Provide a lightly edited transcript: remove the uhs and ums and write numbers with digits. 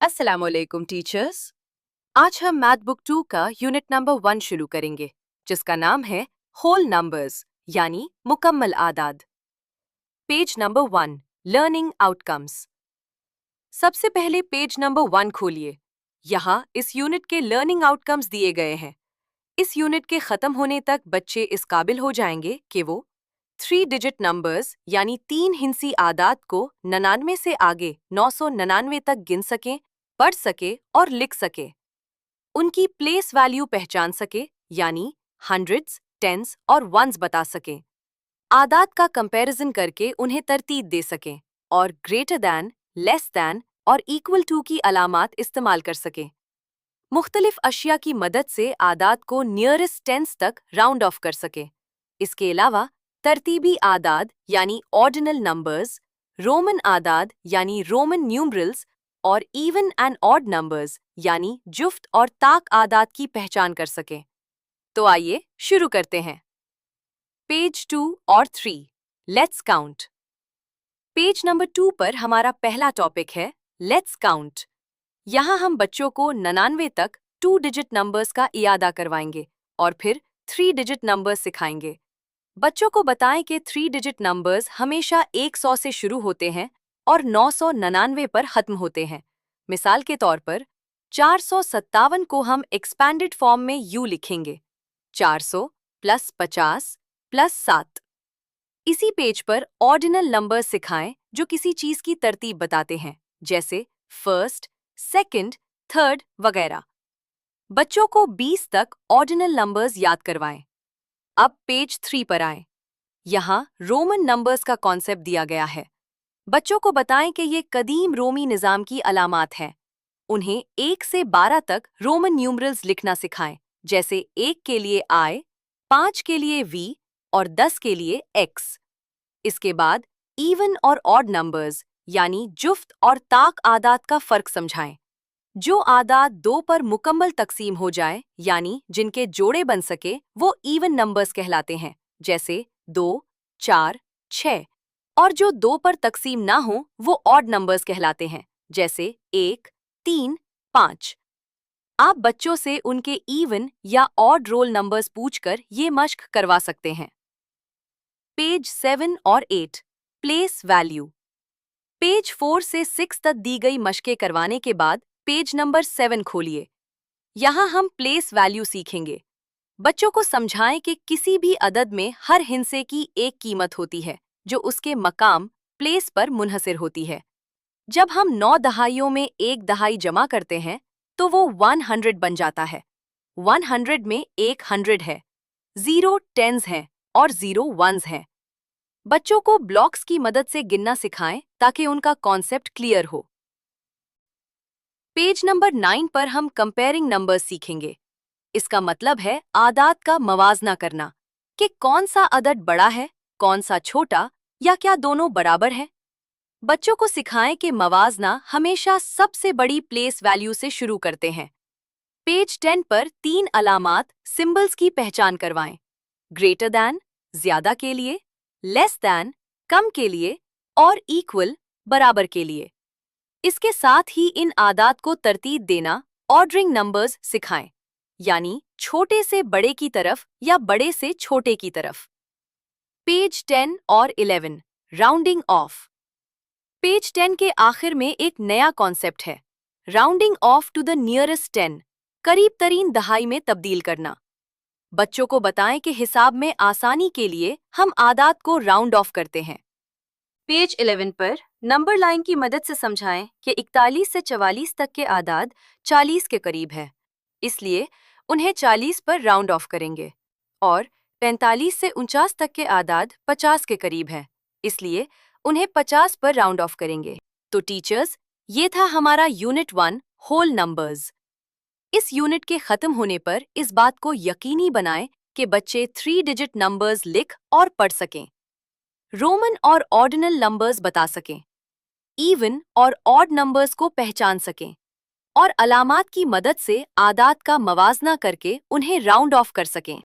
अस्सलामुअलैकुम टीचर्स। आज हम मैथ बुक 2 का यूनिट नंबर 1 शुरू करेंगे, जिसका नाम है होल नंबर्स यानी मुकम्मल आदाद। Page number 1, learning outcomes. सबसे पहले पेज नंबर 1 खोलिए। यहाँ इस यूनिट के लर्निंग आउटकम्स दिए गए हैं। इस यूनिट के खत्म होने तक बच्चे इस काबिल हो जाएंगे कि वो 3 डिजिट नंबर्स यानी 3 हिंसी आदाद को 99 से आगे 999 तक गिन सकें, पढ़ सके और लिख सके। उनकी प्लेस वैल्यू पहचान सके यानी हंड्रेड्स, टेंस और वंस बता सकें। आदाद का कंपैरिजन करके उन्हें तरतीब दे सकें और ग्रेटर दैन, लेस दैन और इक्वल टू की अलामात इस्तेमाल कर सकें। मुख्तलिफ अशिया की मदद से आदाद को नियरेस्ट टेंस तक राउंड ऑफ कर सके। इसके अलावा तरतीबी आदाद यानी ऑर्डिनल नंबर्स, रोमन आदाद यानी रोमन न्यूमरल्स और इवन एंड ऑड नंबर्स यानी जुफ्त और ताक आदाद की पहचान कर सकें। तो आइए शुरू करते हैं। पेज 2 और 3, लेट्स काउंट। पेज नंबर 2 पर हमारा पहला टॉपिक है लेट्स काउंट। यहाँ हम बच्चों को 99 तक 2 डिजिट नंबर्स का इयादा करवाएंगे और फिर 3 डिजिट नंबर्स सिखाएंगे। बच्चों को बताएं कि 3 डिजिट नंबर्स हमेशा 100 से शुरू होते हैं और 999 पर खत्म होते हैं। मिसाल के तौर पर 457 को हम एक्सपैंडेड फॉर्म में यूं लिखेंगे, 400 + 50 + 7। इसी पेज पर ऑर्डिनल नंबर्स सिखाएं जो किसी चीज की तरतीब बताते हैं, जैसे फर्स्ट, सेकंड, थर्ड वगैरह। बच्चों को 20 तक ऑर्डिनल नंबर्स याद करवाएं। अब पेज 3 पर आएं। यहाँ रोमन नंबर्स का कॉन्सेप्ट दिया गया है। बच्चों को बताएं कि ये कदीम रोमी निज़ाम की अलामात हैं। उन्हें 1 से 12 तक रोमन न्यूमरल्स लिखना सिखाएं, जैसे 1 के लिए I, 5 के लिए V और 10 के लिए X। इसके बाद इवन और ऑड नंबर्स यानी जुफ्त और ताक आदाद का फ़र्क समझाएं। जो आदाद 2 पर मुकम्मल तकसीम हो जाए यानी जिनके जोड़े बन सके वो इवन नंबर्स कहलाते हैं, जैसे 2, 4, 6। और जो 2 पर तकसीम ना हो वो ऑड नंबर्स कहलाते हैं, जैसे 1, 3, 5। आप बच्चों से उनके इवन या ऑड रोल नंबर्स पूछकर ये मश्क करवा सकते हैं। पेज 7 और 8, प्लेस वैल्यू। पेज 4 से 6 तक दी गई मशकें करवाने के बाद पेज नंबर 7 खोलिए। यहाँ हम प्लेस वैल्यू सीखेंगे। बच्चों को समझाएं कि किसी भी अदद में हर हिस्से की एक कीमत होती है जो उसके मकाम, प्लेस पर मुनहसिर होती है। जब हम 9 दहाइयों में एक दहाई जमा करते हैं तो वो 100 बन जाता है। 100 में एक 100 है, 0 टेंस हैं और 0 वंस हैं। बच्चों को ब्लॉक्स की मदद से गिनना सिखाएं ताकि उनका कॉन्सेप्ट क्लियर हो। पेज नंबर 9 पर हम कंपेयरिंग नंबर्स सीखेंगे। इसका मतलब है आदाद का मवाजना करना कि कौन सा अदद बड़ा है, कौन सा छोटा, या क्या दोनों बराबर हैं। बच्चों को सिखाएं कि मवाजना हमेशा सबसे बड़ी प्लेस वैल्यू से शुरू करते हैं। पेज 10 पर 3 अलामात सिंबल्स की पहचान करवाएं। ग्रेटर दैन ज्यादा के लिए, लेस दैन कम के लिए और इक्वल बराबर के लिए। इसके साथ ही इन आदाद को तरतीब देना, ऑर्डरिंग नंबर्स सिखाएं, यानी छोटे से बड़े की तरफ या बड़े से छोटे की तरफ। पेज 10 और 11, राउंडिंग ऑफ। पेज 10 के आखिर में एक नया कॉन्सेप्ट है, rounding off to the nearest 10, करीब तरीन दहाई में तब्दील करना। बच्चों को बताएं कि हिसाब में आसानी के लिए हम आदाद को राउंड ऑफ करते हैं। पेज 11 पर नंबर लाइन की मदद से समझाएं कि 41 से 44 तक के आदाद 40 के करीब है, इसलिए उन्हें 40 पर राउंड ऑफ करेंगे। और 45 से 49 तक के आदाद 50 के करीब है, इसलिए उन्हें 50 पर राउंड ऑफ करेंगे। तो टीचर्स, ये था हमारा यूनिट 1 होल नंबर्स। इस यूनिट के खत्म होने पर इस बात को यकीनी बनाएं कि बच्चे 3 डिजिट नंबर्स लिख और पढ़ सकें, रोमन और ऑर्डिनल नंबर्स बता सकें, इवन और ऑड नंबर्स को पहचान सकें और अलामात की मदद से आदाद का मवाजना करके उन्हें राउंड ऑफ कर सकें।